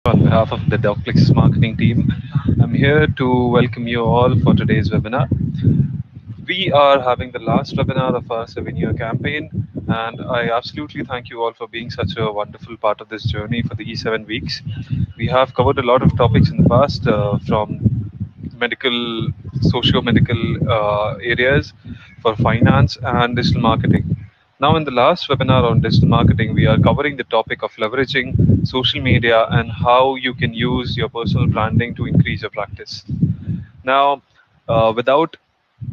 On behalf of the DocPlexus marketing team. I'm here to welcome you all for today's webinar. We are having the last webinar of our 7-year campaign, and I absolutely thank you all for being such a wonderful part of this journey for the 7 weeks. We have covered a lot of topics in the past, from medical, socio-medical areas for finance and digital marketing. Now, in the last webinar on digital marketing, we are covering the topic of leveraging social media and how you can use your personal branding to increase your practice. Now, without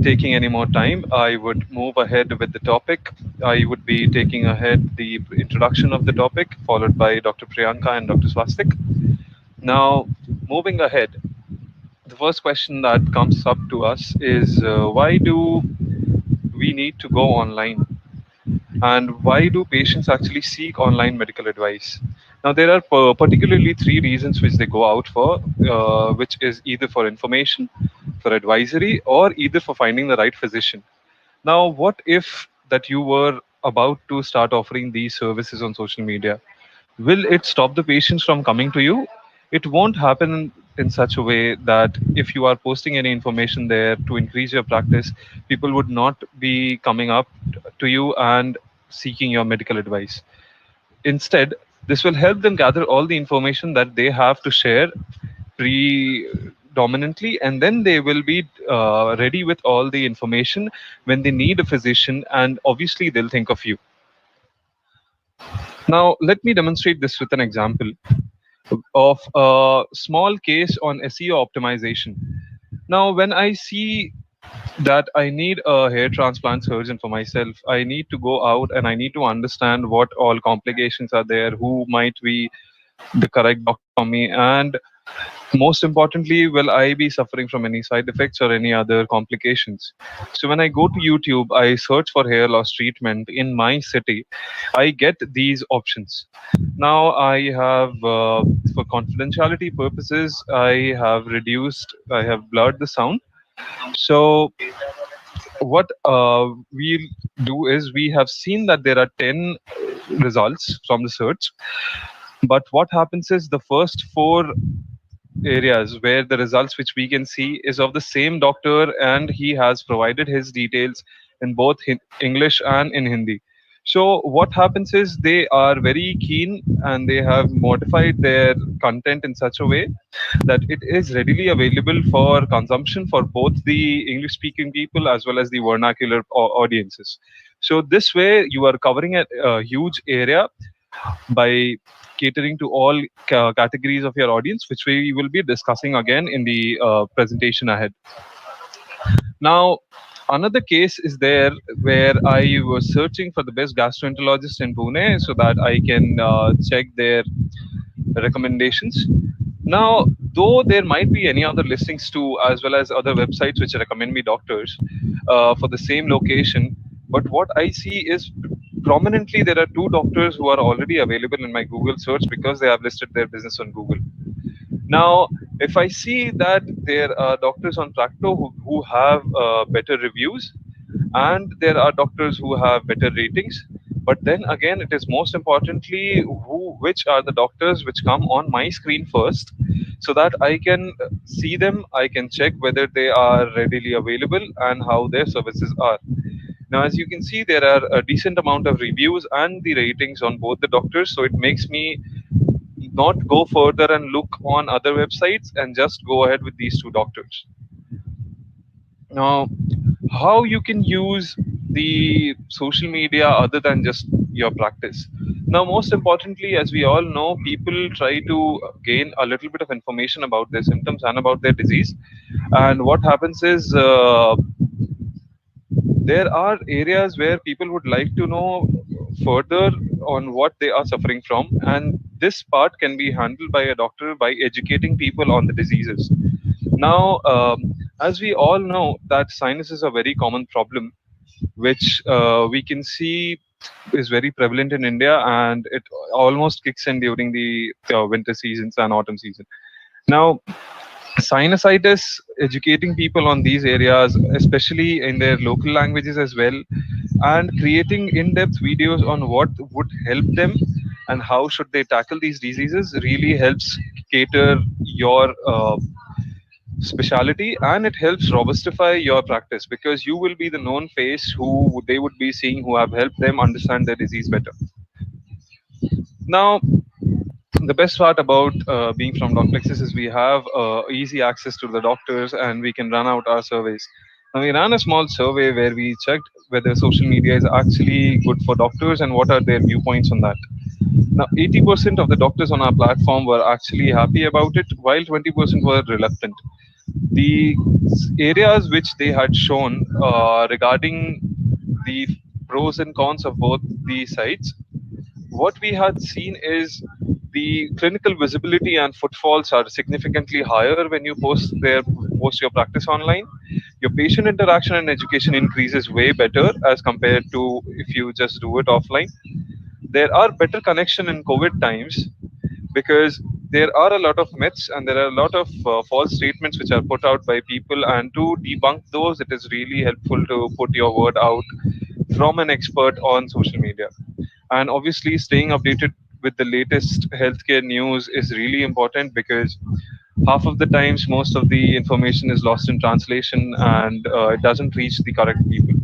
taking any more time, I would move ahead with the topic. I would be taking ahead the introduction of the topic, followed by Dr. Priyanka and Dr. Swastik. Now, moving ahead, the first question that comes up to us is why do we need to go online? And why do patients actually seek online medical advice? Now, there are particularly three reasons which they go out for, which is either for information, for advisory, or either for finding the right physician. Now, what if that you were about to start offering these services on social media? Will it stop the patients from coming to you? It won't happen in such a way that if you are posting any information there to increase your practice, people would not be coming up to you and seeking your medical advice. Instead, this will help them gather all the information that they have to share predominantly, and then they will be ready with all the information when they need a physician, and obviously they'll think of you. Now, let me demonstrate this with an example of a small case on SEO optimization. Now, when I see that I need a hair transplant surgeon for myself, I need to go out and I need to understand what all complications are there, who might be the correct doctor for me, and most importantly, will I be suffering from any side effects or any other complications? So when I go to YouTube, I search for hair loss treatment in my city. I get these options. Now I have, for confidentiality purposes, I have blurred the sound. So what we'll do is we have seen that there are 10 results from the search, but what happens is the first four areas where the results which we can see is of the same doctor, and he has provided his details in both English and in Hindi. So what happens is they are very keen and they have modified their content in such a way that it is readily available for consumption for both the English speaking people as well as the vernacular audiences. So this way you are covering a huge area by catering to all categories of your audience, which we will be discussing again in the presentation ahead. Now, another case is there where I was searching for the best gastroenterologist in Pune so that I can check their recommendations. Now, though there might be any other listings too, as well as other websites which recommend me doctors for the same location, but what I see is prominently there are two doctors who are already available in my Google search because they have listed their business on Google. Now, if I see that there are doctors on Tracto who have better reviews, and there are doctors who have better ratings, but then again, it is most importantly which are the doctors which come on my screen first, so that I can see them, I can check whether they are readily available and how their services are. Now, as you can see, there are a decent amount of reviews and the ratings on both the doctors, so it makes me not go further and look on other websites and just go ahead with these two doctors. Now, how you can use the social media other than just your practice. Now, most importantly, as we all know, people try to gain a little bit of information about their symptoms and about their disease. And what happens is there are areas where people would like to know further on what they are suffering from, and this part can be handled by a doctor by educating people on the diseases. Now, as we all know, that sinus is a very common problem, which we can see is very prevalent in India, and it almost kicks in during the winter seasons and autumn season. Now, sinusitis, educating people on these areas, especially in their local languages as well, and creating in-depth videos on what would help them and how should they tackle these diseases really helps cater your speciality, and it helps robustify your practice because you will be the known face who they would be seeing, who have helped them understand their disease better. Now, the best part about being from Docplexus is we have easy access to the doctors and we can run out our surveys. Now, we ran a small survey where we checked whether social media is actually good for doctors and what are their viewpoints on that. Now, 80% of the doctors on our platform were actually happy about it, while 20% were reluctant. The areas which they had shown regarding the pros and cons of both the sites, what we had seen is the clinical visibility and footfalls are significantly higher when you post your practice online. Your patient interaction and education increases way better as compared to if you just do it offline. There are better connection in COVID times because there are a lot of myths and there are a lot of false statements which are put out by people, and to debunk those it is really helpful to put your word out from an expert on social media. And obviously staying updated with the latest healthcare news is really important because half of the times most of the information is lost in translation and it doesn't reach the correct people.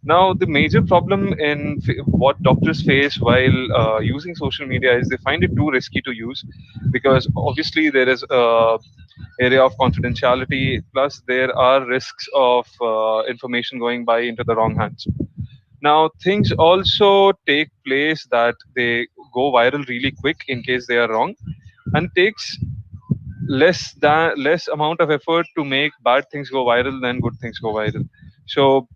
Now, the major problem in what doctors face while using social media is they find it too risky to use because obviously there is a area of confidentiality, plus there are risks of information going by into the wrong hands. Now, things also take place that they go viral really quick in case they are wrong, and takes less amount of effort to make bad things go viral than good things go viral. So,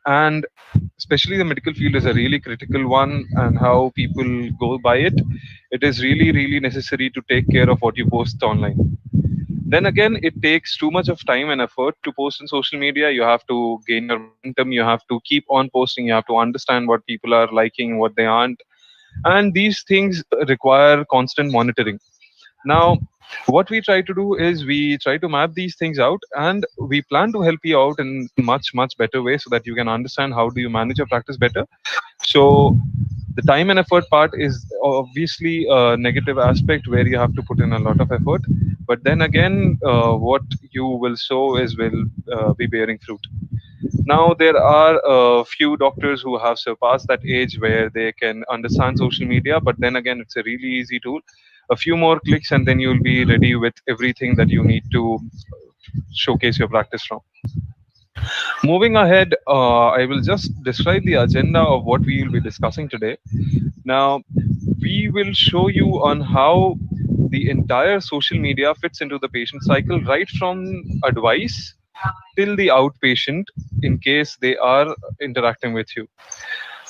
and especially the medical field is a really critical one, and how people go by it, it is really necessary to take care of what you post online. Then again, it takes too much of time and effort to post on social media. You have to gain your momentum, you have to keep on posting, you have to understand what people are liking, what they aren't, and these things require constant monitoring. Now, what we try to do is we try to map these things out, and we plan to help you out in much better way so that you can understand how do you manage your practice better. So the time and effort part is obviously a negative aspect where you have to put in a lot of effort, but then again, what you will sow is will be bearing fruit. Now there are a few doctors who have surpassed that age where they can understand social media, but then again, it's a really easy tool. A few more clicks and then you'll be ready with everything that you need to showcase your practice from. Moving ahead, I will just describe the agenda of what we will be discussing today. Now, we will show you on how the entire social media fits into the patient cycle, right from advice till the outpatient in case they are interacting with you.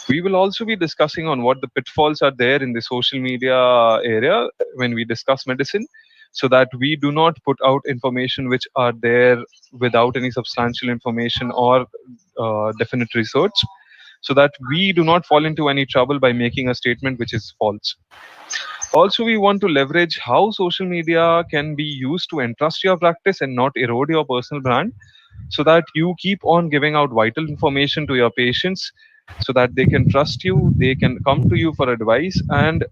We will also be discussing on what the pitfalls are there in the social media area when we discuss medicine, so that we do not put out information which are there without any substantial information or definite research, so that we do not fall into any trouble by making a statement which is false. Also, we want to leverage how social media can be used to entrust your practice and not erode your personal brand, so that you keep on giving out vital information to your patients so that they can trust you, they can come to you for advice, and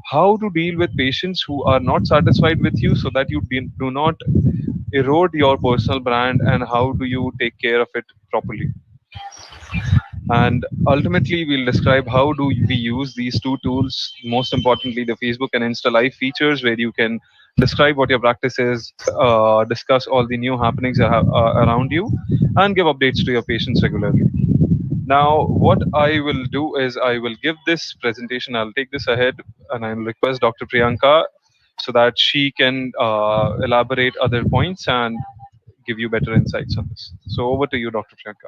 how to deal with patients who are not satisfied with you so that you do not erode your personal brand, and how do you take care of it properly. And ultimately we'll describe how do we use these two tools, most importantly the Facebook and Insta live features, where you can describe what your practice is, discuss all the new happenings around you, and give updates to your patients regularly. Now, what I will do is I will give this presentation, I'll take this ahead, and I'll request Dr. Priyanka so that she can elaborate other points and give you better insights on this. So over to you, Dr. Priyanka.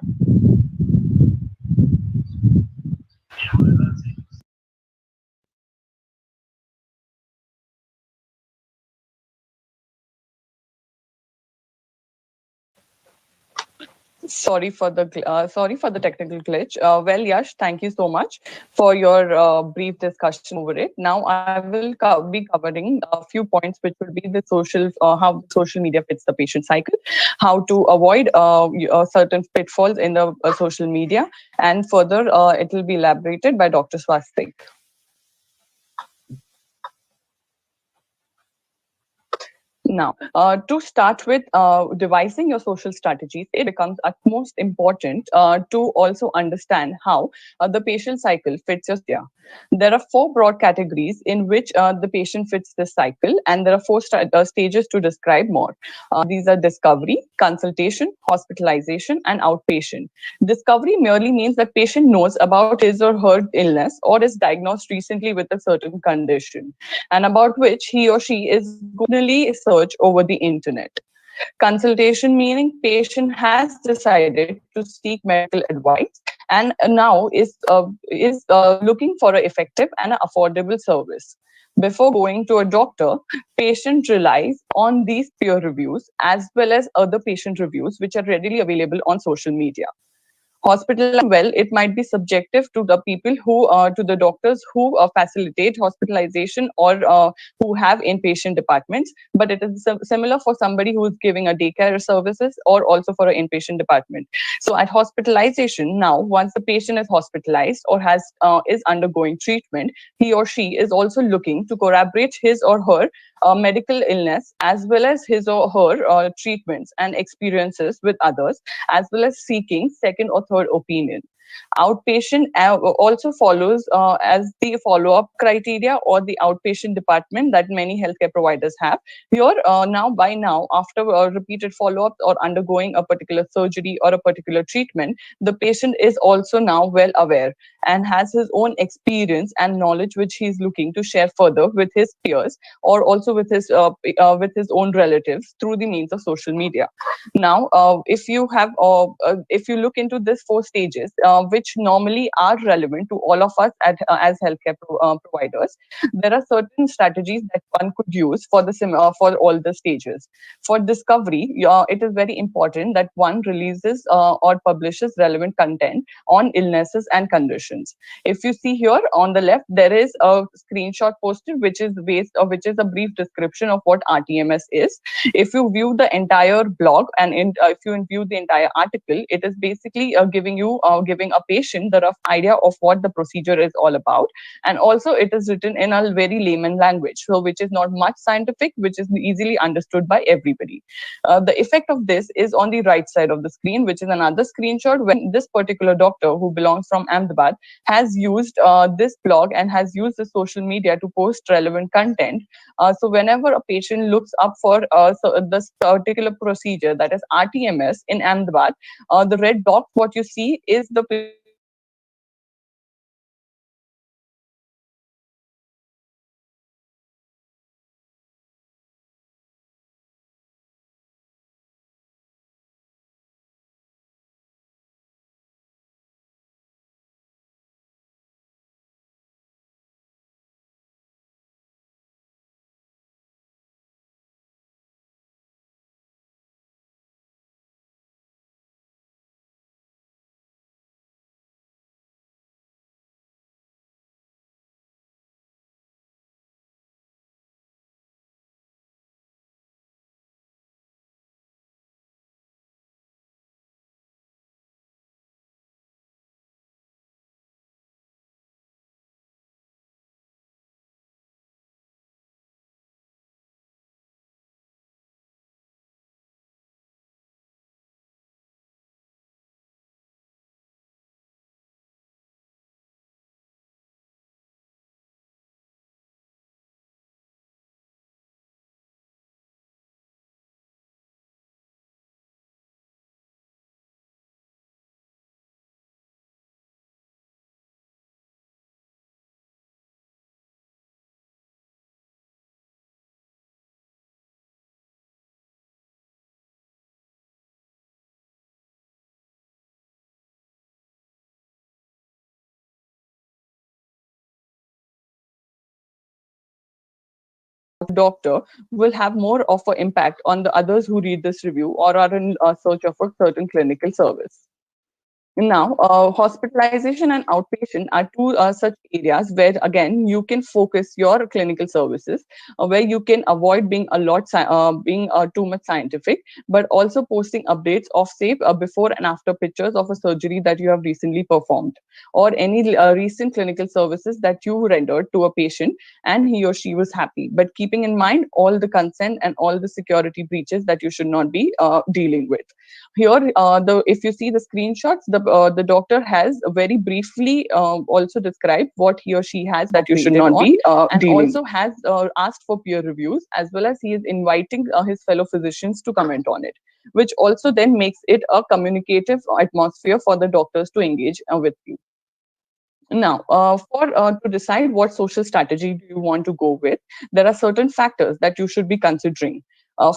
Sorry for the technical glitch. Well, Yash, thank you so much for your brief discussion over it. Now I will be covering a few points, which will be the how social media fits the patient cycle, how to avoid certain pitfalls in the social media, and further it will be elaborated by Dr. Swastik. Now, to start with devising your social strategies, it becomes utmost important to also understand how the patient cycle fits your media. There are four broad categories in which the patient fits this cycle, and there are four stages to describe more. These are discovery, consultation, hospitalization, and outpatient. Discovery merely means that patient knows about his or her illness or is diagnosed recently with a certain condition and about which he or she is going to search over the internet. Consultation meaning patient has decided to seek medical advice and now is looking for an effective and an affordable service. Before going to a doctor, patient relies on these peer reviews as well as other patient reviews which are readily available on social media. Hospitalization, well, it might be subjective to the people who, to the doctors who facilitate hospitalization or who have inpatient departments, but it is similar for somebody who is giving a daycare services or also for an inpatient department. So at hospitalization, now once the patient is hospitalized or has is undergoing treatment, he or she is also looking to corroborate his or her medical illness as well as his or her treatments and experiences with others, as well as seeking second or third opinion. Outpatient also follows as the follow-up criteria or the outpatient department that many healthcare providers have. Here, now by now, after repeated follow-ups or undergoing a particular surgery or a particular treatment, the patient is also now well aware and has his own experience and knowledge which he is looking to share further with his peers or also with his own relatives through the means of social media. Now, if you look into these four stages, which normally are relevant to all of us as healthcare providers, there are certain strategies that one could use for for all the stages. For discovery, it is very important that one releases or publishes relevant content on illnesses and conditions. If you see here on the left, there is a screenshot posted which is a brief description of what RTMS is. If you view the entire blog and if you view the entire article, it is basically giving a patient the rough idea of what the procedure is all about, and also it is written in a very layman language, so which is not much scientific, which is easily understood by everybody. The effect of this is on the right side of the screen, which is another screenshot when this particular doctor who belongs from Ahmedabad has used this blog and has used the social media to post relevant content. So whenever a patient looks up for this particular procedure, that is RTMS in Ahmedabad, the red box, what you see is the patient name and the hospital name. So whenever a patient looks up for RTMS in Ahmedabad, the hospital name will be doctor will have more of an impact on the others who read this review or are in search of a certain clinical service. Now, hospitalization and outpatient are two such areas where, again, you can focus your clinical services, where you can avoid being being too much scientific, but also posting updates of, say, before and after pictures of a surgery that you have recently performed, or any recent clinical services that you rendered to a patient, and he or she was happy. But keeping in mind all the consent and all the security breaches that you should not be dealing with. Here, the if you see the screenshots, the doctor has very briefly also described what he or she has That you should operated not on, be and dealing. also has asked for peer reviews, as well as he is inviting his fellow physicians to comment on it, which also then makes it a communicative atmosphere for the doctors to engage with you. Now, for to decide what social strategy do you want to go with, there are certain factors that you should be considering.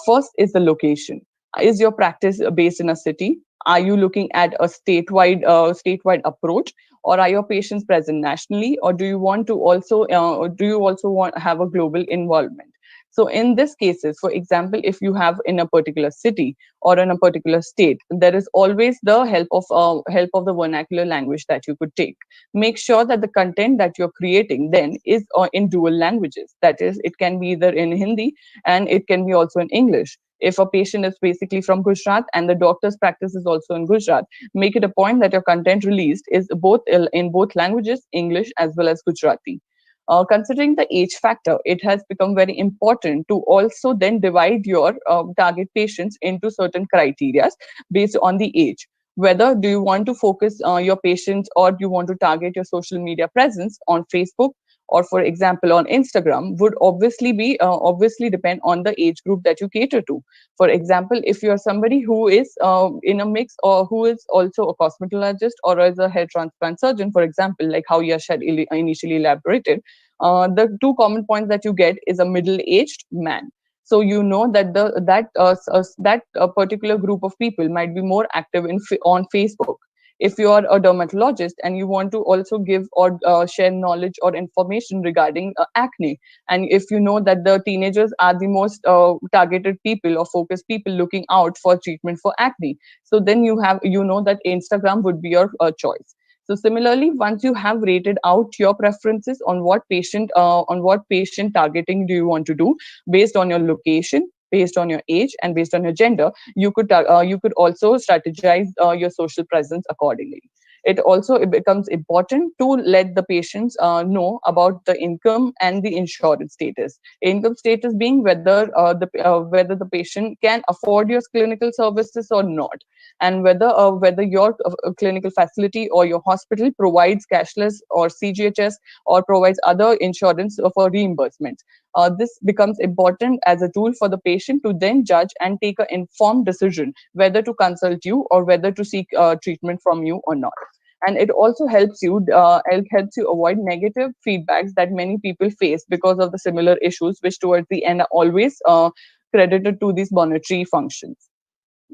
First is the location. Is your practice based in a city? Are you looking at a statewide approach, or are your patients present nationally, or do you also want have a global involvement? So, in this cases, for example, if you have in a particular city or in a particular state, there is always the help of the vernacular language that you could take. Make sure that the content that you're creating then is in dual languages. That is, it can be either in Hindi and it can be also in English. If a patient is basically from Gujarat and the doctor's practice is also in Gujarat, make it a point that your content released is both in both languages, English as well as Gujarati. Considering the age factor, it has become very important to also then divide your target patients into certain criteria based on the age. Whether do you want to focus your patients, or do you want to target your social media presence on Facebook, or for example on Instagram, would obviously depend on the age group that you cater to. For example, if you are somebody who is in a mix, or who is also a cosmetologist or as a hair transplant surgeon, for example, like how Yash had initially elaborated, the two common points that you get is a middle-aged man. So you know that that particular group of people might be more active on Facebook. If you are a dermatologist and you want to also give or share knowledge or information regarding acne, and if you know that the teenagers are the most targeted people or focused people looking out for treatment for acne, so then you know that Instagram would be your choice. So similarly, once you have rated out your preferences on what patient targeting do you want to do based on your location, based on your age, and based on your gender, you could also strategize your social presence accordingly. It becomes important to let the patients know about the income and the insurance status. Income status being whether the patient can afford your clinical services or not, and whether your clinical facility or your hospital provides cashless or CGHS, or provides other insurance for reimbursement. This becomes important as a tool for the patient to then judge and take an informed decision whether to consult you or whether to seek treatment from you or not. And it also helps you avoid negative feedbacks that many people face because of the similar issues, which towards the end are always credited to these monetary functions.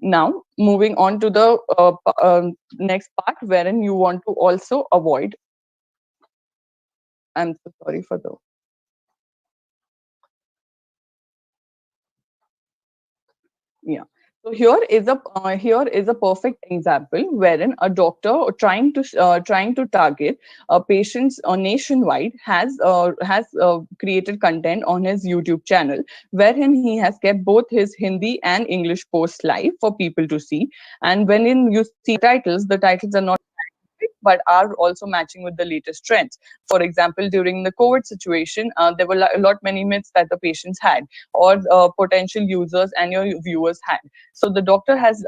Now, moving on to the next part, wherein you want to also avoid. I'm so sorry for the Yeah. So here is a perfect example wherein a doctor trying to target patients nationwide has created content on his YouTube channel, wherein he has kept both his Hindi and English posts live for people to see. And you see the titles are not but are also matching with the latest trends. For example, during the COVID situation, there were a lot many myths that the patients had, or potential users and your viewers had. So the doctor has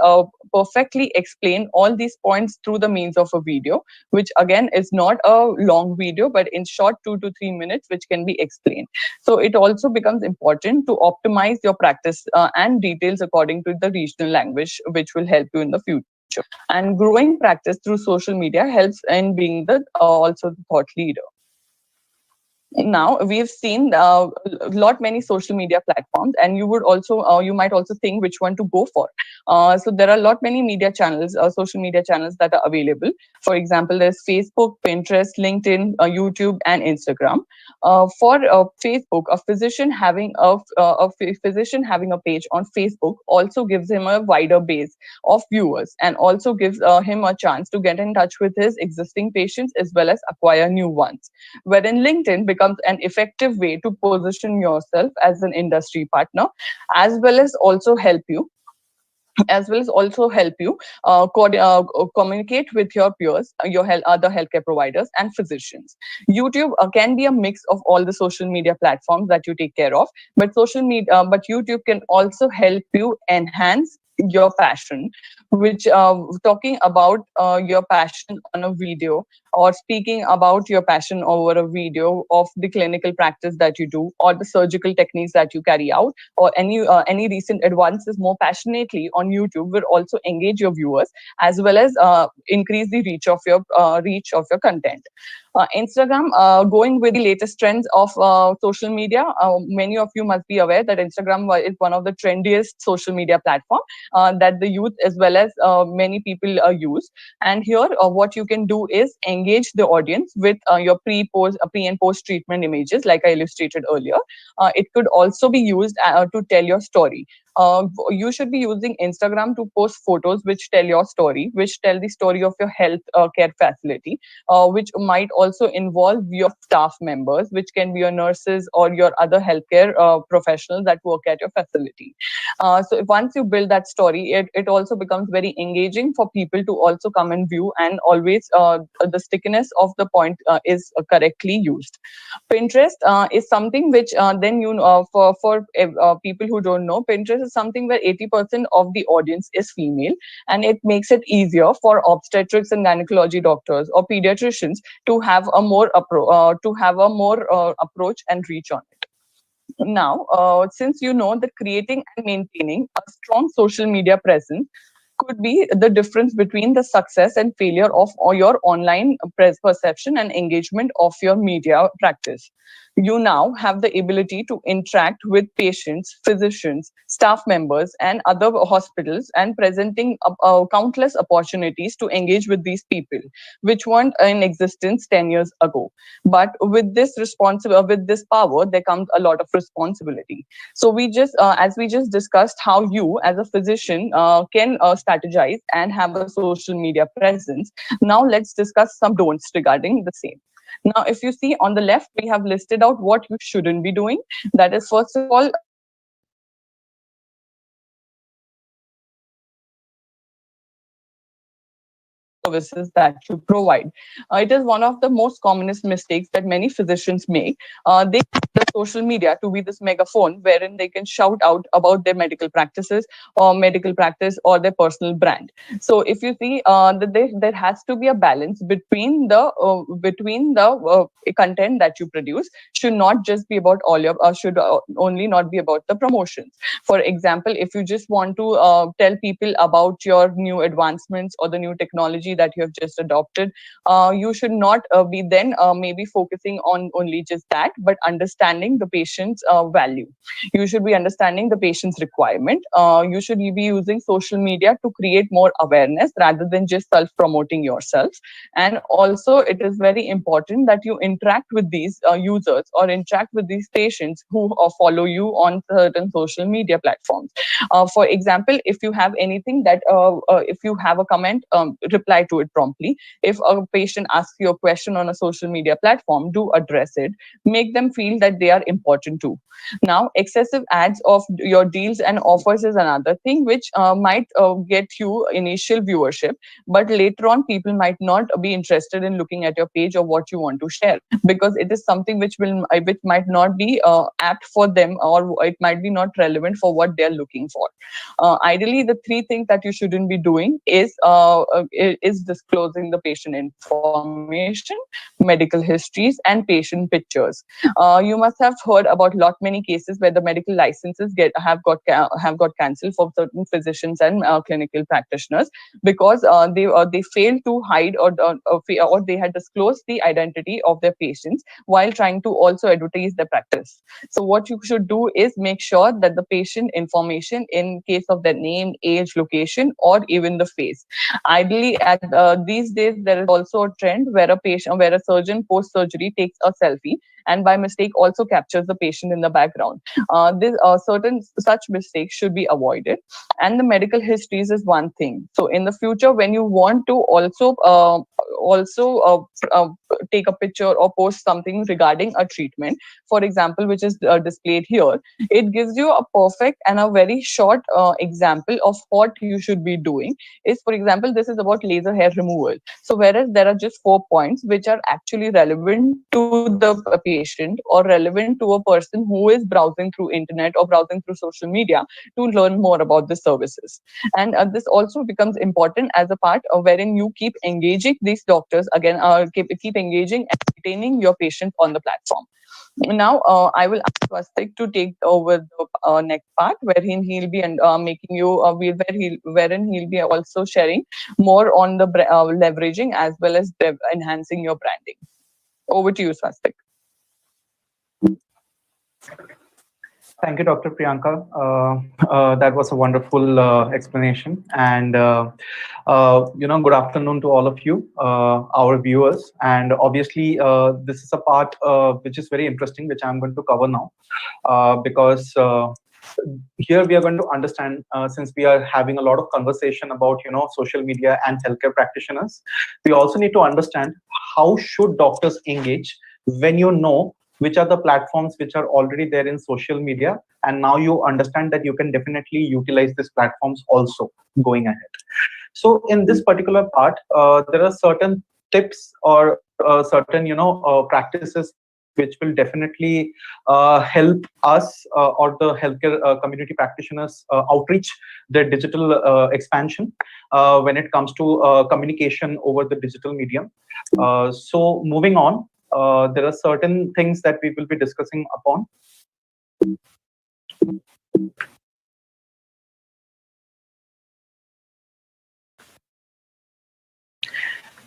perfectly explained all these points through the means of a video, which again is not a long video, but in short 2 to 3 minutes, which can be explained. So it also becomes important to optimize your practice and details according to the regional language, which will help you in the future. And growing practice through social media helps in being the also the thought leader. Now we've seen a lot many social media platforms, and you would also you might also think which one to go for. So there are a lot many media channels, social media channels that are available. For example, there's Facebook, Pinterest, LinkedIn, YouTube, and Instagram. For Facebook, a physician having physician having a page on Facebook also gives him a wider base of viewers, and also gives him a chance to get in touch with his existing patients as well as acquire new ones, wherein LinkedIn becomes an effective way to position yourself as an industry partner, as well as also help you communicate with your peers, your other healthcare providers and physicians. YouTube can be a mix of all the social media platforms that you take care of, but YouTube can also help you enhance your passion, which talking about your passion on a video, or speaking about your passion over a video of the clinical practice that you do, or the surgical techniques that you carry out, or any recent advances more passionately on YouTube, will also engage your viewers, as well as increase the reach of your content. Instagram, going with the latest trends of social media. Many of you must be aware that Instagram is one of the trendiest social media platform that the youth as well as many people use. And here, what you can do is engage the audience with your pre and post treatment images, like I illustrated earlier. It could also be used to tell your story. You should be using Instagram to post photos which tell your story, which tell the story of your health care facility, which might also involve your staff members, which can be your nurses or your other healthcare professionals that work at your facility. So once you build that story, it also becomes very engaging for people to also come and view, and always the stickiness of the point is correctly used. Pinterest is something which then for people who don't know, Pinterest is something where 80% of the audience is female, and it makes it easier for obstetrics and gynecology doctors or pediatricians to have a more approach and reach on it. Now, since you know that creating and maintaining a strong social media presence could be the difference between the success and failure of your online perception and engagement of your media practice. You now have the ability to interact with patients, physicians, staff members, and other hospitals, and presenting countless opportunities to engage with these people, which weren't in existence 10 years ago. But with this power, there comes a lot of responsibility. So as we just discussed, how you as a physician can strategize and have a social media presence. Now let's discuss some don'ts regarding the same. Now, if you see on the left, we have listed out what you shouldn't be doing. That is, first of all, services that you provide. It is one of the most commonest mistakes that many physicians make. They use the social media to be this megaphone wherein they can shout out about their medical practices or medical practice or their personal brand. So if you see that there has to be a balance between the content that you produce. Should not just be about all your should only not be about the promotions. For example, if you just want to tell people about your new advancements or the new technology that you have just adopted, you should not be then maybe focusing on only just that, but understanding the patient's value. You should be understanding the patient's requirement. You should be using social media to create more awareness rather than just self promoting yourself. And also, it is very important that you interact with these users or interact with these patients who follow you on certain social media platforms. For example, if you have anything if you have a comment, reply to it promptly. If a patient asks you a question on a social media platform, do address it. Make them feel that they are important too. Now, excessive ads of your deals and offers is another thing which might get you initial viewership, but later on, people might not be interested in looking at your page or what you want to share, because it is something which might not be apt for them, or it might be not relevant for what they're looking for. Ideally, the three things that you shouldn't be doing is is disclosing the patient information, medical histories, and patient pictures. You must have heard about lot many cases where the medical licenses have got cancelled for certain physicians and clinical practitioners because they failed to hide or they had disclosed the identity of their patients while trying to also advertise their practice. So what you should do is make sure that the patient information in case of their name, age, location, or even the face. Ideally, at these days, there is also a trend where a surgeon post surgery takes a selfie and by mistake also captures the patient in the background. This certain such mistakes should be avoided. And the medical histories is one thing. So in the future, when you want to also take a picture or post something regarding a treatment, for example, which is displayed here, it gives you a perfect and a very short example of what you should be doing. Is, for example, this is about laser hair removal. So whereas there are just 4 points which are actually relevant to the patient or relevant to a person who is browsing through internet or browsing through social media to learn more about the services. And this also becomes important as a part of wherein you keep engaging these doctors again, keep engaging and retaining your patients on the platform. Now, I will ask Swastik to take over the next part, wherein he'll be making you, wherein he'll be also sharing more on the leveraging as well as enhancing your branding. Over to you, Swastik. Thank you, Dr. Priyanka. That was a wonderful explanation. And, good afternoon to all of you, our viewers. And obviously, this is a part which is very interesting, which I'm going to cover now, because here we are going to understand, since we are having a lot of conversation about, social media and healthcare practitioners, we also need to understand how should doctors engage when you know which are the platforms which are already there in social media, and now you understand that you can definitely utilize these platforms also going ahead. So in this particular part, there are certain tips or certain practices which will definitely help us or the healthcare community practitioners outreach their digital expansion when it comes to communication over the digital medium. So moving on, there are certain things that we will be discussing upon.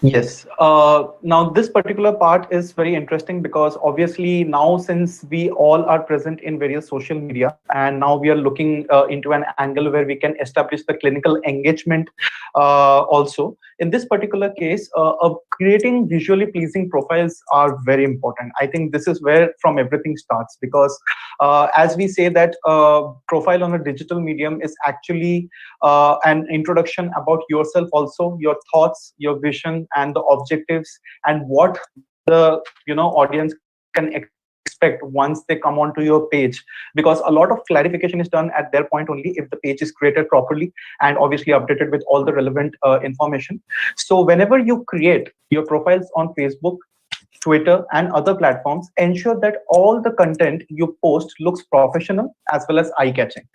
Yes. Now, this particular part is very interesting because obviously now, since we all are present in various social media, and now we are looking into an angle where we can establish the clinical engagement also. In this particular case, creating visually pleasing profiles are very important. I think this is where from everything starts, because as we say that profile on a digital medium is actually an introduction about yourself also, your thoughts, your vision, and the objectives, and what the audience can expect once they come onto your page, because a lot of clarification is done at their point only if the page is created properly and obviously updated with all the relevant information. So whenever you create your profiles on Facebook, Twitter, and other platforms, ensure that all the content you post looks professional as well as eye-catching.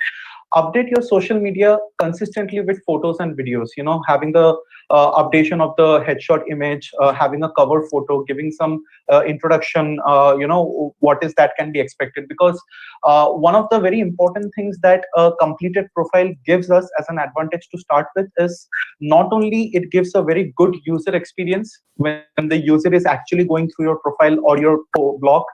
Update your social media consistently with photos and videos, having the updation of the headshot image, having a cover photo, giving some introduction, what is that can be expected. Because one of the very important things that a completed profile gives us as an advantage to start with is not only it gives a very good user experience when the user is actually going through your profile or your blog,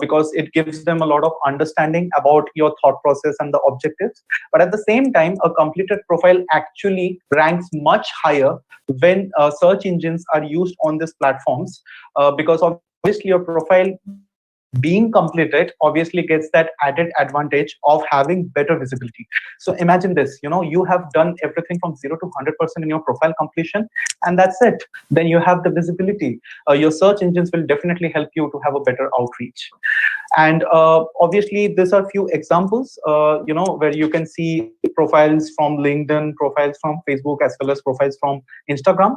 because it gives them a lot of understanding about your thought process and the objectives. But at the same time, a completed profile actually ranks much higher when search engines are used on these platforms, because obviously your profile being completed obviously gets that added advantage of having better visibility. So imagine this, you have done everything from 0 to 100% in your profile completion, and that's it. Then you have the visibility. Your search engines will definitely help you to have a better outreach. And obviously, these are few examples, where you can see profiles from LinkedIn, profiles from Facebook, as well as profiles from Instagram.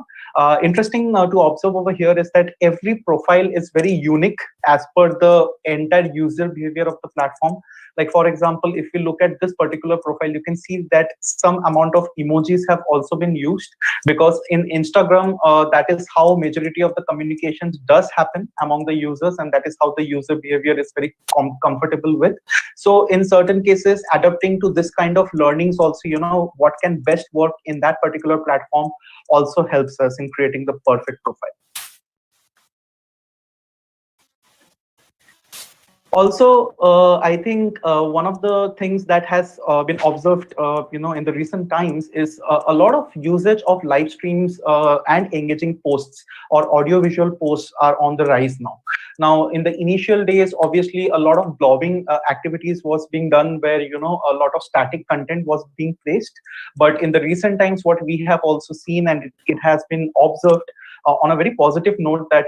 Interesting to observe over here is that every profile is very unique as per the entire user behavior of the platform. Like for example, if we look at this particular profile, you can see that some amount of emojis have also been used, because in Instagram, that is how majority of the communications does happen among the users, and that is how the user behavior is very comfortable with. So in certain cases, adapting to this kind of learnings also, what can best work in that particular platform also helps us in creating the perfect profile. Also, I think one of the things that has been observed, in the recent times is a lot of usage of live streams and engaging posts or audiovisual posts are on the rise now. Now, in the initial days, obviously, a lot of blogging activities was being done where, a lot of static content was being placed. But in the recent times, what we have also seen, and it has been observed on a very positive note, that,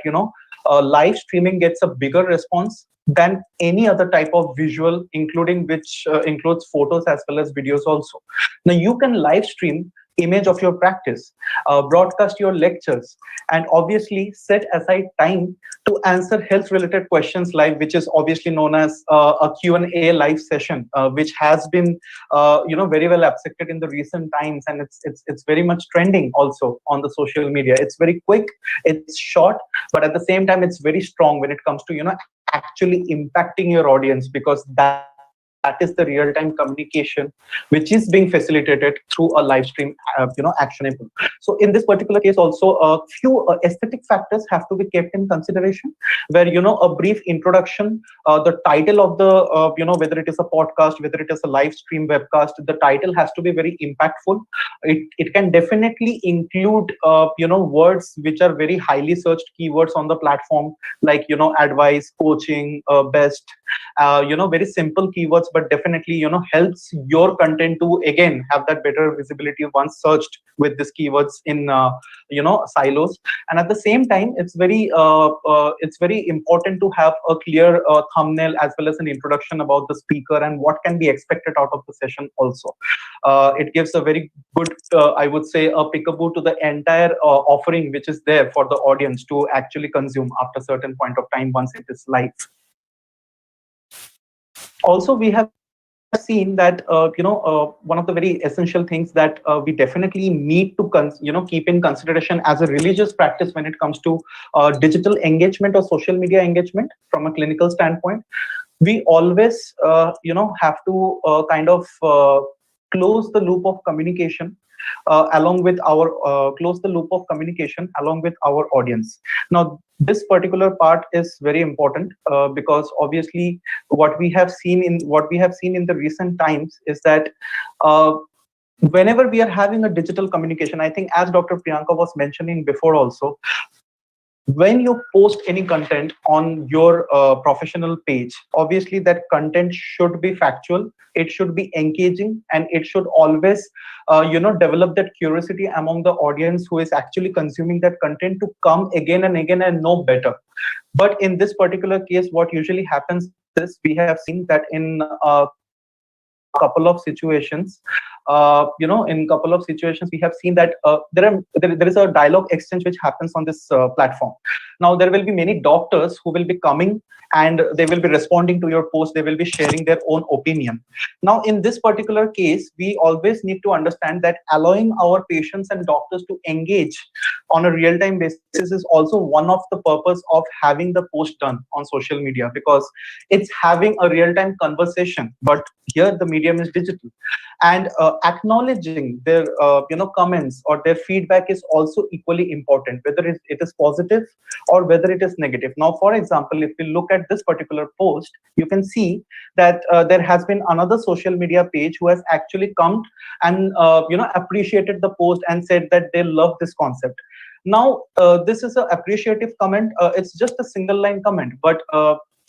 live streaming gets a bigger response than any other type of visual, including which includes photos as well as videos also. Now you can live stream image of your practice, broadcast your lectures, and obviously set aside time to answer health related questions live, which is obviously known as a Q&A live session, which has been very well accepted in the recent times, and it's very much trending also on the social media. It's very quick, it's short, but at the same time it's very strong when it comes to actually impacting your audience, because that is the real-time communication which is being facilitated through a live stream, actionable. So in this particular case also, a few aesthetic factors have to be kept in consideration, where a brief introduction, the title of the whether it is a podcast, whether it is a live stream webcast, the title has to be very impactful. It can definitely include words which are very highly searched keywords on the platform, like advice, coaching, best, very simple keywords, but definitely helps your content to again have that better visibility once searched with these keywords in silos. And at the same time, it's very important to have a clear thumbnail as well as an introduction about the speaker and what can be expected out of the session also. It gives a very good, I would say, a peekaboo to the entire offering which is there for the audience to actually consume after a certain point of time once it is live. Also, we have seen that one of the very essential things that we definitely need to keep in consideration as a religious practice when it comes to digital engagement or social media engagement from a clinical standpoint. We always have to close the loop of communication close the loop of communication along with our audience. Now this particular part is very important, because obviously what we have seen in the recent times is that whenever we are having a digital communication, I think as Dr. Priyanka was mentioning before also, when you post any content on your professional page, obviously that content should be factual, it should be engaging, and it should always develop that curiosity among the audience who is actually consuming that content to come again and again and know better. But in this particular case, what usually happens is we have seen that in a couple of situations, we have seen that there is a dialogue exchange which happens on this platform. Now there will be many doctors who will be coming and they will be responding to your post, they will be sharing their own opinion. Now in this particular case, we always need to understand that allowing our patients and doctors to engage on a real-time basis is also one of the purpose of having the post done on social media, because it's having a real-time conversation, but here the medium is digital, and acknowledging their comments or their feedback is also equally important, whether it is positive or whether it is negative. Now for example, if we look at this particular post, you can see that there has been another social media page who has actually come and appreciated the post and said that they love this concept. Now this is an appreciative comment, it's just a single line comment, but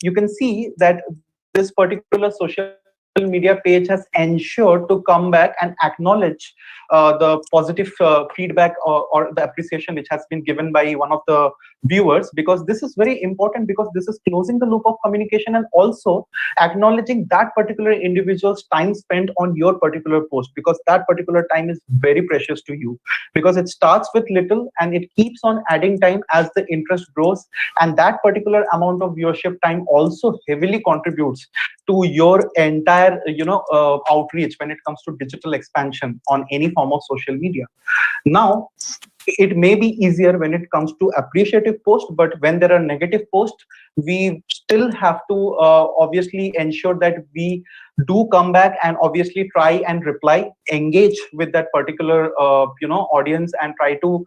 you can see that this particular social media media page has ensured to come back and acknowledge the positive feedback or the appreciation which has been given by one of the viewers, because this is very important, because this is closing the loop of communication and also acknowledging that particular individual's time spent on your particular post, because that particular time is very precious to you, because it starts with little and it keeps on adding time as the interest grows, and that particular amount of viewership time also heavily contributes to your entire outreach when it comes to digital expansion on any form of social media. Now, it may be easier when it comes to appreciative posts, but when there are negative posts, we still have to obviously ensure that we do come back and obviously try and reply, engage with that particular audience, and try to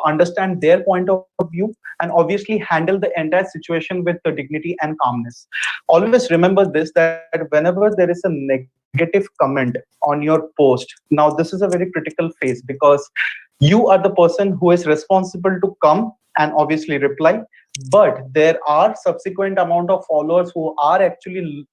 understand their point of view, and obviously handle the entire situation with the dignity and calmness. Always remember this, that whenever there is a negative comment on your post, now this is a very critical phase, because you are the person who is responsible to come and obviously reply, but there are subsequent amount of followers who are actually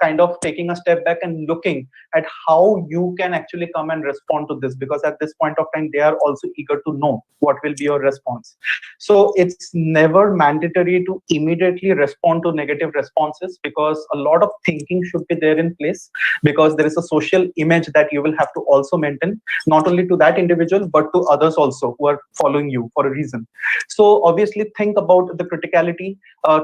kind of taking a step back and looking at how you can actually come and respond to this, because at this point of time they are also eager to know what will be your response. So it's never mandatory to immediately respond to negative responses, because a lot of thinking should be there in place, because there is a social image that you will have to also maintain, not only to that individual but to others also who are following you for a reason. So obviously think about the criticality,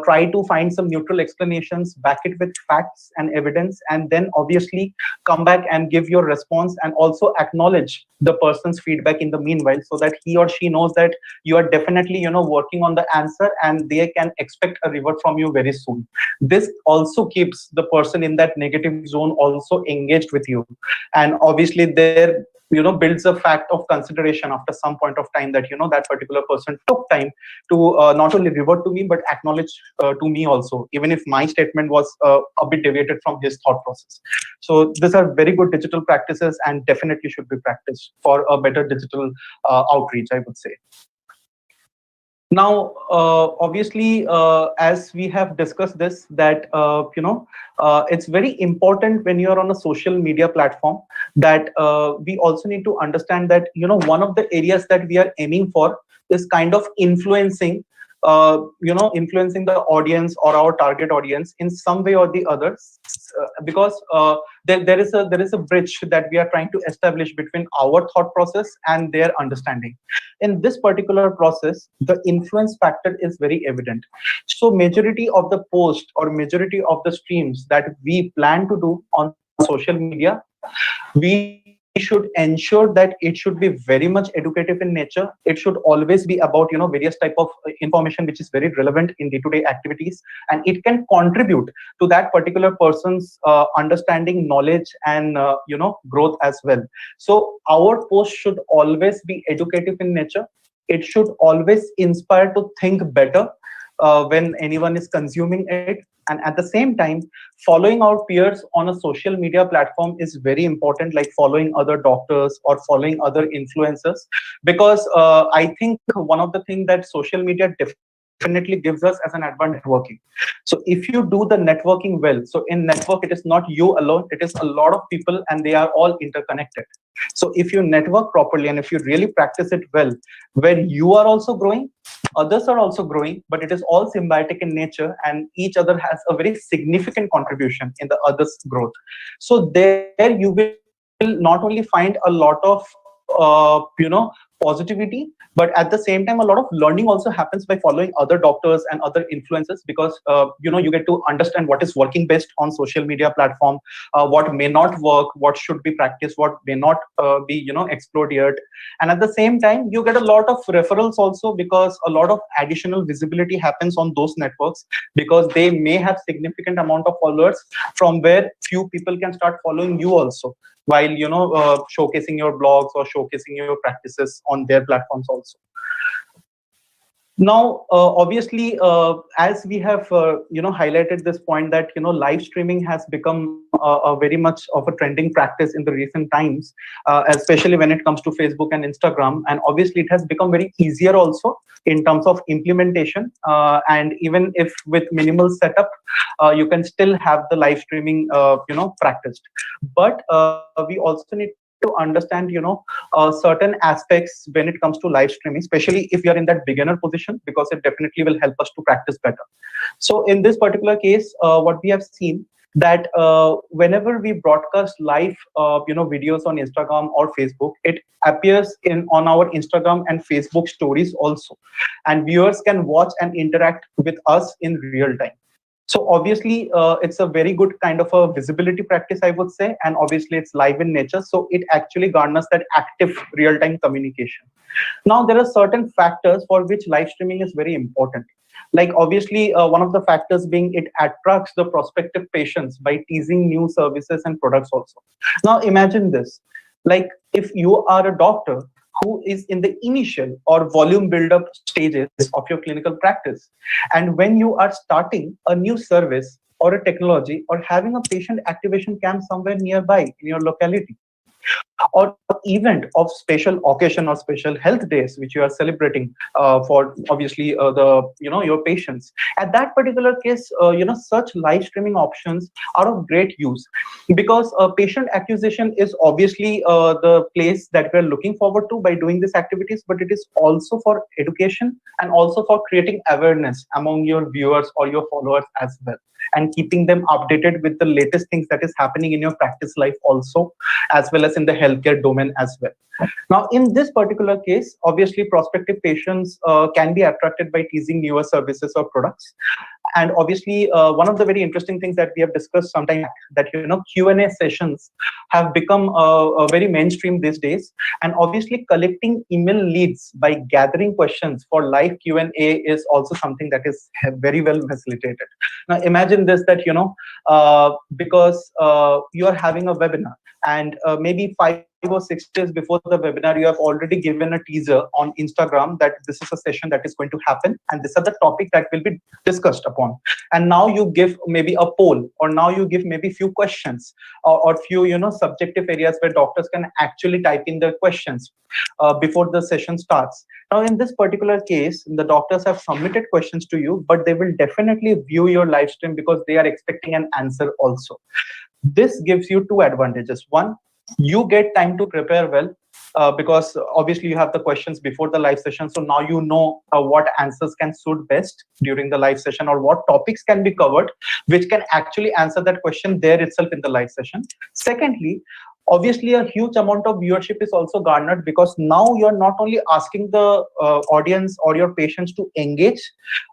try to find some neutral explanations, back it with facts and evidence, and then obviously come back and give your response, and also acknowledge the person's feedback in the meanwhile, so that he or she knows that you are definitely working on the answer, and they can expect a reward from you very soon. This also keeps the person in that negative zone also engaged with you, and obviously there builds a fact of consideration after some point of time, that that particular person took time to not only revert to me but acknowledge to me also, even if my statement was a bit deviated from his thought process. So these are very good digital practices and definitely should be practiced for a better digital outreach, I would say. Now, obviously, as we have discussed this, that it's very important when you're on a social media platform, that we also need to understand that one of the areas that we are aiming for is kind of influencing the audience or our target audience in some way or the other, because there is a bridge that we are trying to establish between our thought process and their understanding. In this particular process, the influence factor is very evident. So majority of the post or majority of the streams that we plan to do on social media, we should ensure that it should be very much educative in nature. It should always be about various type of information which is very relevant in day-to-day activities, and it can contribute to that particular person's understanding, knowledge, and growth as well. So our post should always be educative in nature. It should always inspire to think better when anyone is consuming it. And at the same time, following our peers on a social media platform is very important, like following other doctors or following other influencers, because I think one of the things that social media definitely gives us as an advantage, networking. So if you do the networking well, so in network, it is not you alone, it is a lot of people and they are all interconnected. So if you network properly and if you really practice it well, when you are also growing, others are also growing, but it is all symbiotic in nature, and each other has a very significant contribution in the other's growth. So there you will not only find a lot of positivity, but at the same time a lot of learning also happens by following other doctors and other influencers, because you get to understand what is working best on social media platform, what may not work, what should be practiced, what may not be explored yet. And at the same time you get a lot of referrals also, because a lot of additional visibility happens on those networks, because they may have significant amount of followers from where few people can start following you also, while showcasing your blogs or showcasing your practices on their platforms also. Now, obviously, as we have highlighted this point that live streaming has become a very much of a trending practice in the recent times, especially when it comes to Facebook and Instagram, and obviously it has become very easier also in terms of implementation. And even if with minimal setup, you can still have the live streaming practiced. But we also need to understand certain aspects when it comes to live streaming, especially if you are in that beginner position, because it definitely will help us to practice better. So in this particular case, what we have seen that whenever we broadcast live videos on Instagram or Facebook, it appears in on our Instagram and Facebook stories also, and viewers can watch and interact with us in real time. So obviously, it's a very good kind of a visibility practice, I would say, and obviously it's live in nature, so it actually garners that active real-time communication. Now, there are certain factors for which live streaming is very important. Like obviously, one of the factors being it attracts the prospective patients by teasing new services and products also. Now, imagine this: like if you are a doctor who is in the initial or volume build-up stages of your clinical practice, and when you are starting a new service or a technology or having a patient activation camp somewhere nearby in your locality, or event of special occasion or special health days which you are celebrating for obviously the your patients, at that particular case, such live streaming options are of great use, because patient acquisition is obviously the place that we're looking forward to by doing these activities, but it is also for education and also for creating awareness among your viewers or your followers as well, and keeping them updated with the latest things that is happening in your practice life also, as well as in the healthcare domain as well. Now, in this particular case, obviously, prospective patients can be attracted by teasing newer services or products. And obviously, one of the very interesting things that we have discussed sometime back, that Q&A sessions have become very mainstream these days. And obviously, collecting email leads by gathering questions for live Q&A is also something that is very well facilitated. Now, imagine this, that because you are having a webinar, and maybe 5 or 6 days before the webinar, you have already given a teaser on Instagram that this is a session that is going to happen, and these are the topics that will be discussed upon. And now you give maybe a poll, or now you give maybe few questions, or few subjective areas where doctors can actually type in their questions before the session starts. Now, in this particular case, the doctors have submitted questions to you, but they will definitely view your live stream because they are expecting an answer also. This gives you two advantages. One, you get time to prepare well, because obviously you have the questions before the live session, so now you know what answers can suit best during the live session, or what topics can be covered which can actually answer that question there itself in the live session. Secondly, obviously a huge amount of viewership is also garnered, because now you're not only asking the audience or your patients to engage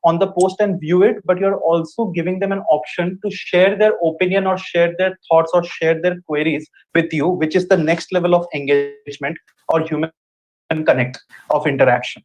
on the post and view it, but you're also giving them an option to share their opinion or share their thoughts or share their queries with you, which is the next level of engagement or human connect of interaction.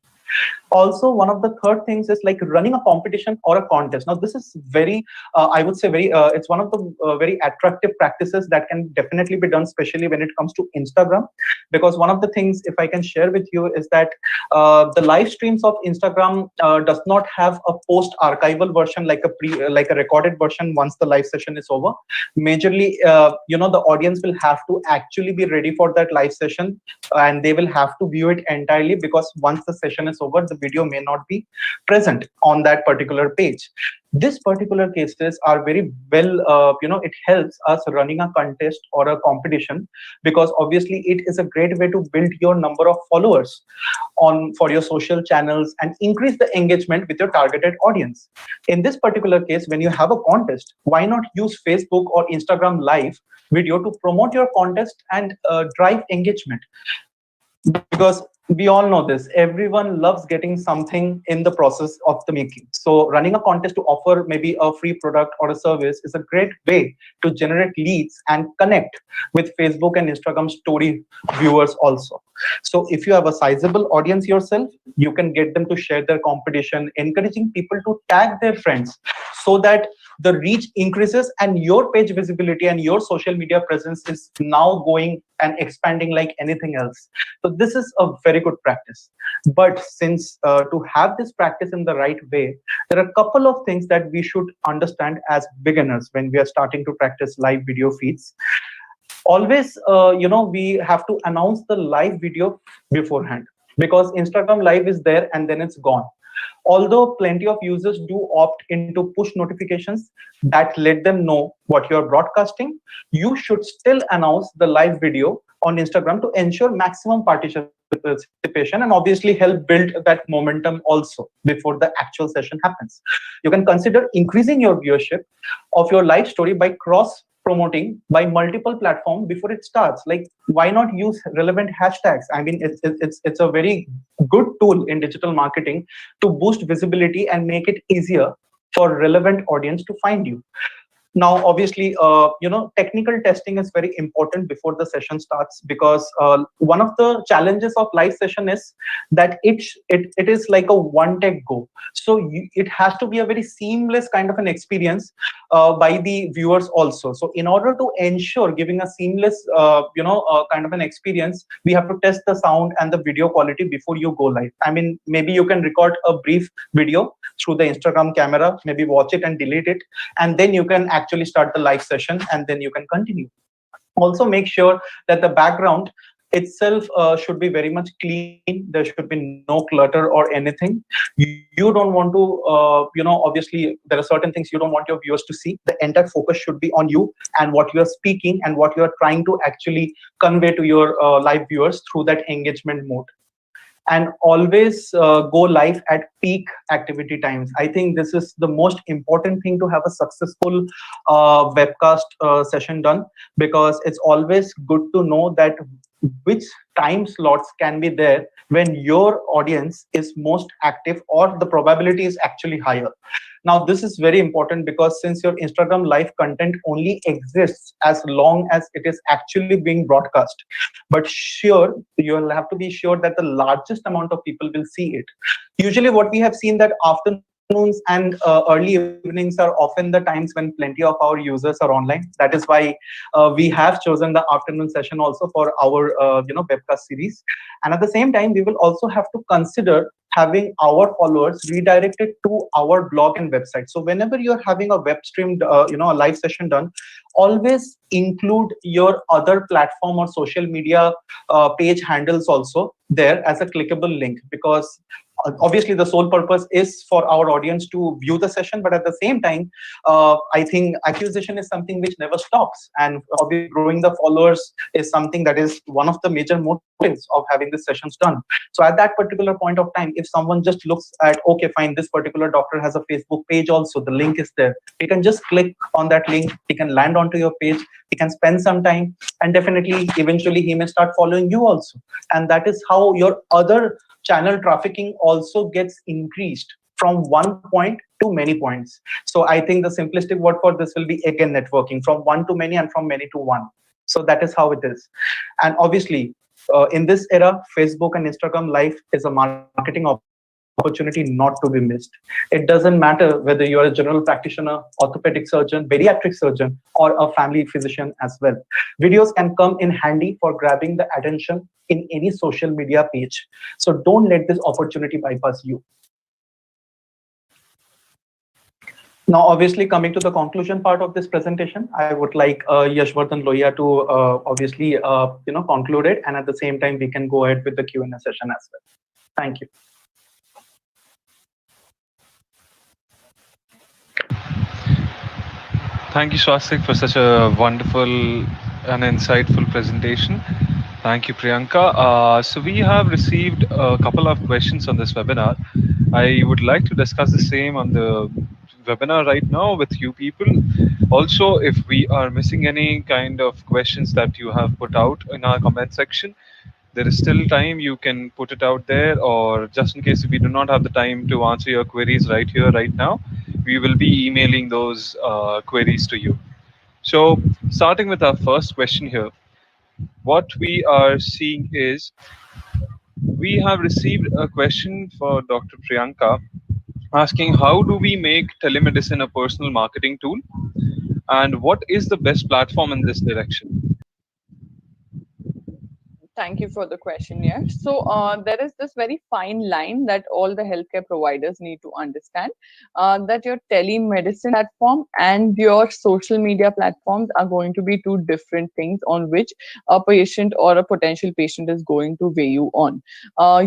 Also, one of the third things is like running a competition or a contest. Now, this is very, I would say, very. It's one of the very attractive practices that can definitely be done, especially when it comes to Instagram, because one of the things, if I can share with you, is that the live streams of Instagram does not have a post archival version like a recorded version once the live session is over. Majorly, the audience will have to actually be ready for that live session, and they will have to view it entirely, because once the session is over, the video may not be present on that particular page. This particular cases are very well, it helps us running a contest or a competition, because obviously it is a great way to build your number of followers on for your social channels and increase the engagement with your targeted audience. In this particular case, when you have a contest, why not use Facebook or Instagram live video to promote your contest and drive engagement? Because we all know this, everyone loves getting something in the process of the making. So running a contest to offer maybe a free product or a service is a great way to generate leads and connect with Facebook and Instagram story viewers also. So if you have a sizable audience yourself, you can get them to share their competition, encouraging people to tag their friends so that the reach increases and your page visibility and your social media presence is now going and expanding like anything else. So this is a very good practice. But since to have this practice in the right way, there are a couple of things that we should understand as beginners when we are starting to practice live video feeds. Always, we have to announce the live video beforehand, because Instagram live is there and then it's gone. Although plenty of users do opt into push notifications that let them know what you're broadcasting, you should still announce the live video on Instagram to ensure maximum participation and obviously help build that momentum also before the actual session happens. You can consider increasing your viewership of your live story by cross promoting by multiple platforms before it starts. Like, why not use relevant hashtags? I mean, it's a very good tool in digital marketing to boost visibility and make it easier for relevant audience to find you. Now, obviously, technical testing is very important before the session starts, because one of the challenges of live session is that it is like a one take go. So it has to be a very seamless kind of an experience by the viewers also. So in order to ensure giving a seamless, kind of an experience, we have to test the sound and the video quality before you go live. I mean, maybe you can record a brief video through the Instagram camera, maybe watch it and delete it, and then you can actually start the live session and then you can continue. Also make sure that the background itself should be very much clean. There should be no clutter or anything. You don't want to, obviously there are certain things you don't want your viewers to see. The entire focus should be on you and what you are speaking and what you are trying to actually convey to your live viewers through that engagement mode. And always go live at peak activity times. I think this is the most important thing to have a successful webcast session done, because it's always good to know that which time slots can be there when your audience is most active or the probability is actually higher. Now, this is very important because since your Instagram live content only exists as long as it is actually being broadcast, but sure, you'll have to be sure that the largest amount of people will see it. Usually what we have seen that afternoons and early evenings are often the times when plenty of our users are online. That is why we have chosen the afternoon session also for our webcast series. And at the same time, we will also have to consider having our followers redirected to our blog and website. So whenever you're having a web streamed, a live session done, always include your other platform or social media page handles also there as a clickable link, because obviously the sole purpose is for our audience to view the session, but at the same time, I think acquisition is something which never stops, and obviously growing the followers is something that is one of the major motives of having the sessions done. So at that particular point of time, if someone just looks at, okay, fine, this particular doctor has a Facebook page also, the link is there, he can just click on that link, he can land onto your page, he can spend some time, and definitely eventually he may start following you also. And that is how your other channel trafficking also gets increased from one point to many points. So I think the simplistic word for this will be again networking, from one to many and from many to one. So that is how it is. And obviously in this era, Facebook and Instagram live is a marketing opportunity not to be missed. It doesn't matter whether you are a general practitioner, orthopedic surgeon, bariatric surgeon, or a family physician as well. Videos can come in handy for grabbing the attention in any social media page. So don't let this opportunity bypass you. Now, obviously, coming to the conclusion part of this presentation, I would like Yashvardhan Lohia to obviously conclude it, and at the same time, we can go ahead with the Q&A session as well. Thank you. Thank you, Swastik, for such a wonderful and insightful presentation. Thank you, Priyanka. So we have received a couple of questions on this webinar. I would like to discuss the same on the webinar right now with you people. Also, if we are missing any kind of questions that you have put out in our comment section, there is still time. You can put it out there, or just in case if we do not have the time to answer your queries right here, right now, we will be emailing those queries to you. So, starting with our first question here, what we are seeing is we have received a question for Dr. Priyanka asking how do we make telemedicine a personal marketing tool and what is the best platform in this direction? Thank you for the question. Yeah. So there is this very fine line that all the healthcare providers need to understand that your telemedicine platform and your social media platforms are going to be two different things on which a patient or a potential patient is going to weigh you on.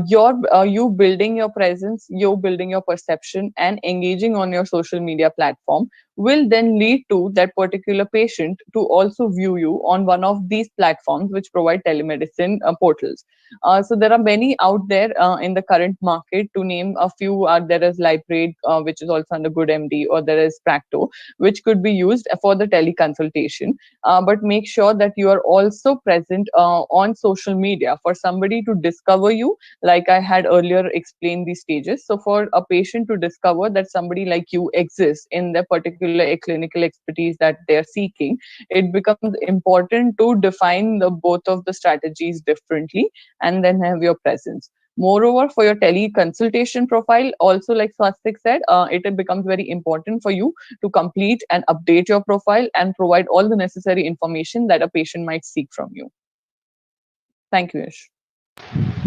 You building your presence, you building your perception, and engaging on your social media platform will then lead to that particular patient to also view you on one of these platforms which provide telemedicine portals. So there are many out there in the current market. To name a few, there is Librade, which is also under GoodMD, or there is Practo, which could be used for the teleconsultation. But make sure that you are also present on social media for somebody to discover you, like I had earlier explained these stages. So for a patient to discover that somebody like you exists in their particular clinical expertise that they're seeking, it becomes important to define the both of the strategies differently and then have your presence. Moreover, for your teleconsultation profile, also like Swastik said, it becomes very important for you to complete and update your profile and provide all the necessary information that a patient might seek from you. Thank you, Yash.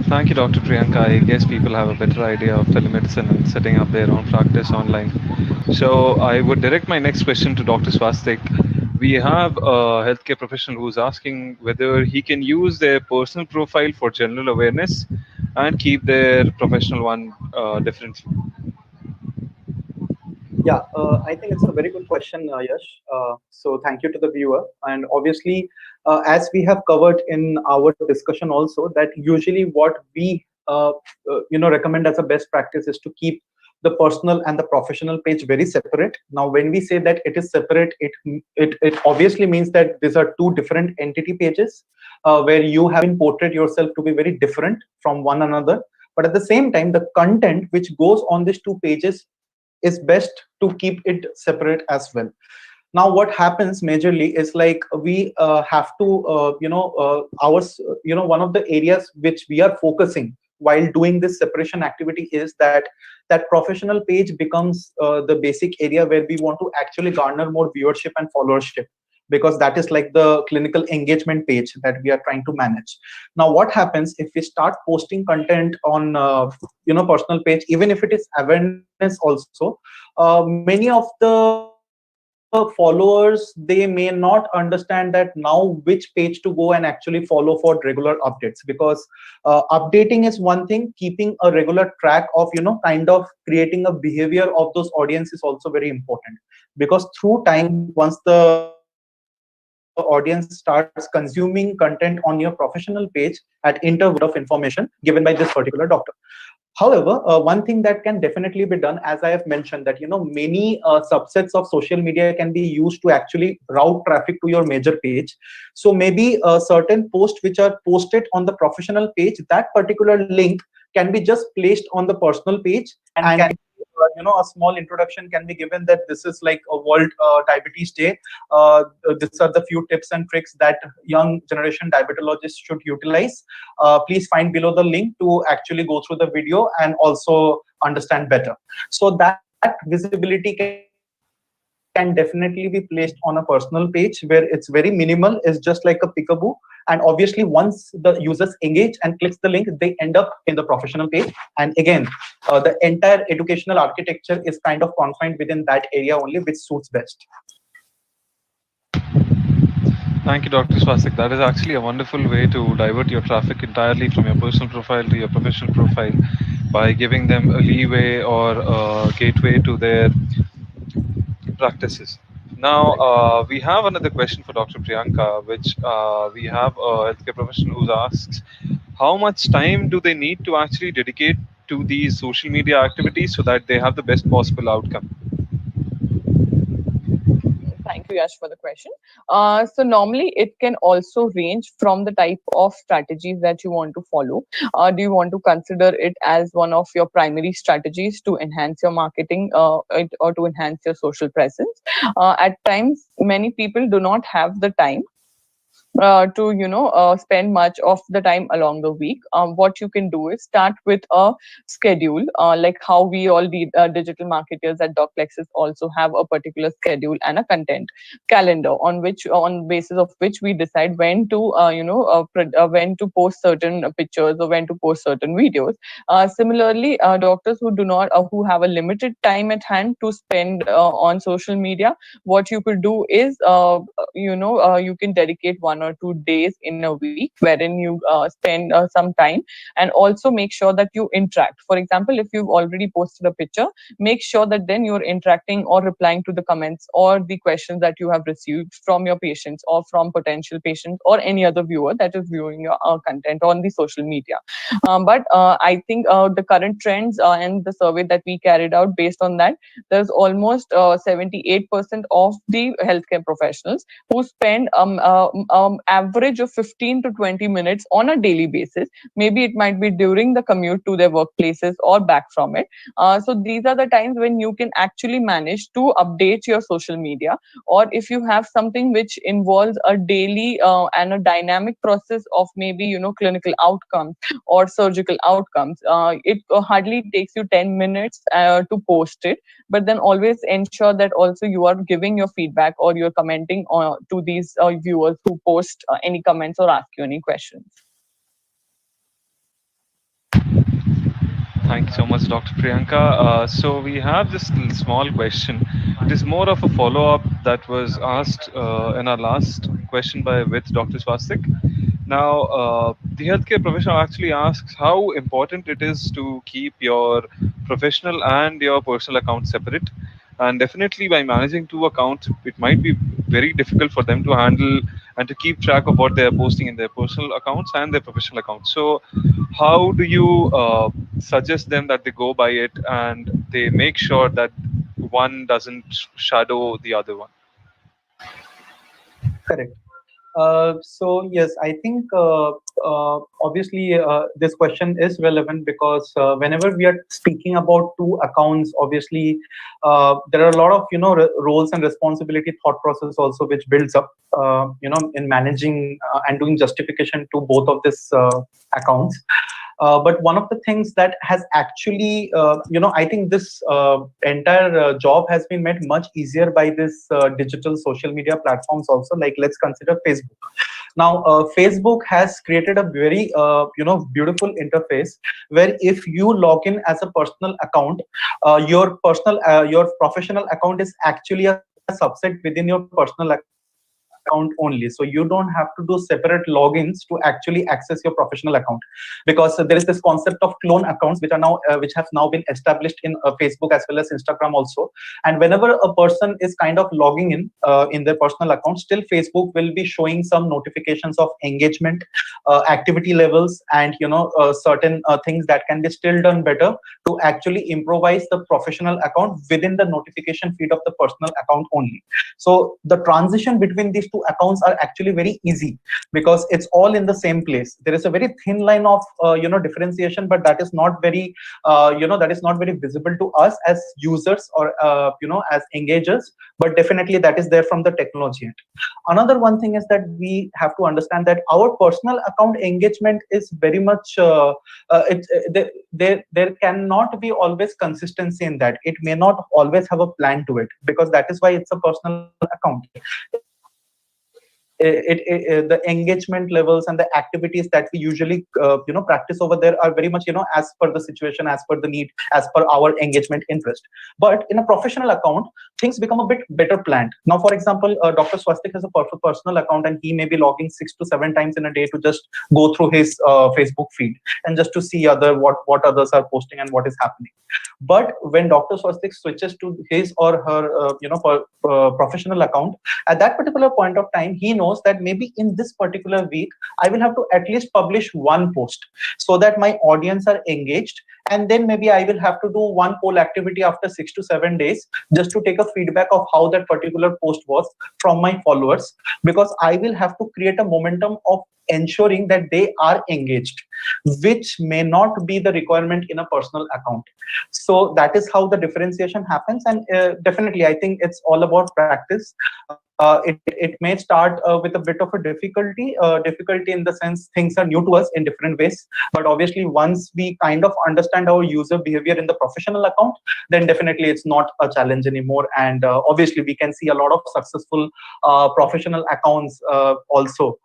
Thank you, Dr. Priyanka. I guess people have a better idea of telemedicine and setting up their own practice online. So I would direct my next question to Dr. Swastik. We have a healthcare professional who's asking whether he can use their personal profile for general awareness and keep their professional one differently. Yeah, I think it's a very good question, Yash. So thank you to the viewer. And obviously, as we have covered in our discussion also, that usually what we recommend as a best practice is to keep the personal and the professional page very separate. Now, when we say that it is separate, it obviously means that these are two different entity pages where you have been portrayed yourself to be very different from one another. But at the same time, the content which goes on these two pages is best to keep it separate as well. Now what happens majorly is like we have to one of the areas which we are focusing while doing this separation activity is that professional page becomes the basic area where we want to actually garner more viewership and followership, because that is like the clinical engagement page that we are trying to manage. Now what happens if we start posting content on personal page, even if it is awareness also, many of the followers, they may not understand that now which page to go and actually follow for regular updates, because updating is one thing, keeping a regular track of kind of creating a behavior of those audience is also very important, because through time, once the audience starts consuming content on your professional page at intervals of information given by this particular doctor. However, one thing that can definitely be done, as I have mentioned, that many subsets of social media can be used to actually route traffic to your major page. So maybe certain posts which are posted on the professional page, that particular link can be just placed on the personal page, and can a small introduction can be given that this is like a World Diabetes Day. These are the few tips and tricks that young generation diabetologists should utilize. Please find below the link to actually go through the video and also understand better. So that visibility can definitely be placed on a personal page where it's very minimal, it's just like a peekaboo. And obviously once the users engage and clicks the link, they end up in the professional page. And again, the entire educational architecture is kind of confined within that area only, which suits best. Thank you, Dr. Swastik. That is actually a wonderful way to divert your traffic entirely from your personal profile to your professional profile by giving them a leeway or a gateway to their practices. Now, we have another question for Dr. Priyanka, which we have a healthcare professional who asks, how much time do they need to actually dedicate to these social media activities so that they have the best possible outcome? Thank you, Yash, for the question. So normally it can also range from the type of strategies that you want to follow. Do you want to consider it as one of your primary strategies to enhance your marketing or to enhance your social presence? At times, many people do not have the time to spend much of the time along the week, what you can do is start with a schedule, like how we all digital marketers at DocPlexus also have a particular schedule and a content calendar on basis of which we decide when to when to post certain pictures or when to post certain videos. Similarly, doctors who have a limited time at hand to spend on social media, what you could do is you can dedicate 1 or 2 days in a week wherein you spend some time, and also make sure that you interact. For example, if you've already posted a picture, make sure that then you're interacting or replying to the comments or the questions that you have received from your patients or from potential patients or any other viewer that is viewing your content on the social media. But I think the current trends and the survey that we carried out, based on that, there's almost 78% of the healthcare professionals who spend average of 15 to 20 minutes on a daily basis. Maybe it might be during the commute to their workplaces or back from it. So these are the times when you can actually manage to update your social media, or if you have something which involves a daily and a dynamic process of maybe clinical outcomes or surgical outcomes, it hardly takes you 10 minutes to post it. But then always ensure that also you are giving your feedback or you're commenting to these viewers who post any comments or ask you any questions. Thank you so much, Dr. Priyanka. So we have this small question. It is more of a follow-up that was asked in our last question by with Dr. Swastik. Now, the healthcare professional actually asks how important it is to keep your professional and your personal account separate. And definitely, by managing two accounts, it might be very difficult for them to handle and to keep track of what they are posting in their personal accounts and their professional accounts. So, how do you suggest them that they go by it and they make sure that one doesn't shadow the other one? Correct. So yes, I think obviously this question is relevant because whenever we are speaking about two accounts, obviously there are a lot of roles and responsibility thought process also which builds up in managing and doing justification to both of these accounts. But one of the things that has actually, I think this entire job has been made much easier by this digital social media platforms also. Like let's consider Facebook. Now, Facebook has created a very, beautiful interface where if you log in as a personal account, your professional account is actually a subset within your personal account only. So you don't have to do separate logins to actually access your professional account, because there is this concept of clone accounts which have now been established in Facebook as well as Instagram also. And whenever a person is kind of logging in their personal account, still Facebook will be showing some notifications of engagement, activity levels, and certain things that can be still done better to actually improvise the professional account within the notification feed of the personal account only. So the transition between these two accounts are actually very easy because it's all in the same place. There is a very thin line of differentiation, but that is not very that is not very visible to us as users or as engagers. But definitely that is there from the technology end. Another one thing is that we have to understand that our personal account engagement is very much there cannot be always consistency in that. It may not always have a plan to it, because that is why it's a personal account. The engagement levels and the activities that we usually practice over there are very much as per the situation, as per the need, as per our engagement interest. But in a professional account, things become a bit better planned. Now, for example, Dr. Swastik has a personal account and he may be logging 6 to 7 times in a day to just go through his Facebook feed and just to see what others are posting and what is happening. But when Dr. Swastik switches to his or her professional account, at that particular point of time, he knows that maybe in this particular week, I will have to at least publish one post so that my audience are engaged. And then maybe I will have to do one poll activity after 6 to 7 days just to take a feedback of how that particular post was from my followers, because I will have to create a momentum of ensuring that they are engaged. which may not be the requirement in a personal account. So that is how the differentiation happens. And definitely, I think it's all about practice. It may start with a bit of a difficulty in the sense things are new to us in different ways. But obviously, once we kind of understand our user behavior in the professional account, then definitely it's not a challenge anymore. And obviously, we can see a lot of successful professional accounts also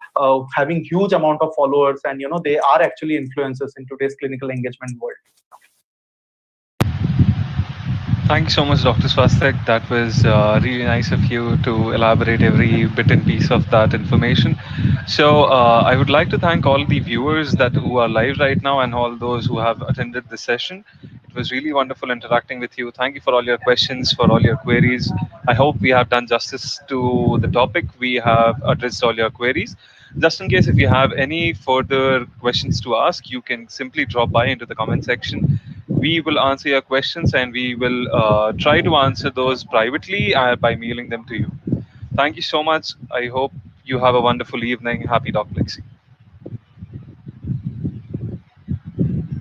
having huge amount of followers, and they are actually influencers in today's clinical engagement world. Thank you so much, Dr. Swastik. That was really nice of you to elaborate every bit and piece of that information. So, I would like to thank all the viewers that who are live right now and all those who have attended this session. It was really wonderful interacting with you. Thank you for all your questions, for all your queries. I hope we have done justice to the topic. We have addressed all your queries. Just in case if you have any further questions to ask, you can simply drop by into the comment section. We will answer your questions and we will try to answer those privately by mailing them to you. Thank you so much. I hope you have a wonderful evening. Happy Doc Lexi.